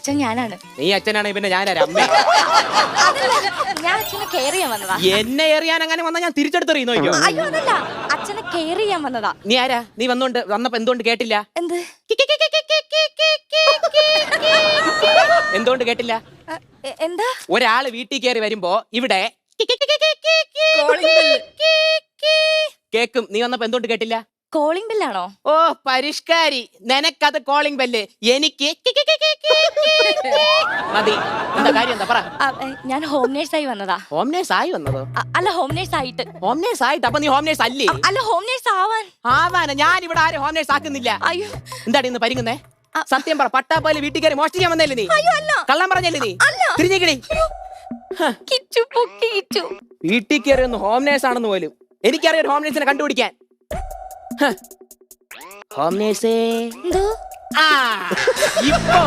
അച്ഛൻ ഞാനാണ്. നീ അച്ഛനാണ് പിന്നെ ഞാനാര അമ്മ. ഞാൻ അച്ഛനെ കെയർ ചെയ്യാൻ വന്നതാ. എന്നെ എറിയാൻ അങ്ങനെ വന്നാ ഞാൻ തിരിച്ചെടുത്തെറിയുന്നോ? അയ്യോ അതല്ല, അച്ഛനെ കെയർ ചെയ്യാൻ വന്നതാ. നീ ആരാ? നീ വന്നപ്പോ എന്തുകൊണ്ട് കേട്ടില്ല? എന്ത്? എന്തുകൊണ്ട് കേട്ടില്ല? എന്താ? ഒരാള് വീട്ടിൽ കയറി വരുമ്പോ ഇവിടെ കേക്കും. നീ വന്നപ്പോ എന്തുകൊണ്ട് കേട്ടില്ല? കോളിംഗ് ബെല്ലാണോ? ഓ പരിഷ്കാരി, നിനക്കത് കോളിംഗ് ബെല്ല്, എനിക്ക് മതി. എന്താ കാര്യം? എന്താ പറ. ഞാൻ ഹോം നേഴ്സായി വന്നതാ. ഹോം നേഴ്സ് ആയി വന്നതോ? അല്ല, ഹോം നേഴ്സ് ആയിട്ട്. ഹോം നേഴ്സ് ആയിട്ട്? അപ്പൊ നീ ഹോം നേഴ്സ് അല്ലേ? അല്ല, ഹോം നേഴ്സ് ആവാൻ. ആവാന? ഞാൻ ഇവിടെ ആരും ഹോം നേഴ്സ് ആക്കുന്നില്ല. അയ്യോ, എന്താടി ഇന്ന് പരിങ്ങുന്നേ? സത്യം പറ, പട്ടാപ്പാല് വീട്ടിൽ കയറി മോഷ്ടിക്കാൻ വന്നല്ലേ നീ? അയ്യോ അല്ല. കള്ളം പറഞ്ഞല്ലേ നീ? തിരിഞ്ഞേക്കടി. കിച്ചു പൊക്കി കിച്ചു. വീട്ടിൽ കയറി ഒന്ന് ഹോം നേഴ്സ് ആണെന്ന് പോലും എനിക്കറിയാം. ഒരു ഹോം നേഴ്സിനെ കണ്ടുപിടിക്കാൻ. ഹോം നേഴ്സേ. എന്തോ? ആ ഇപ്പോ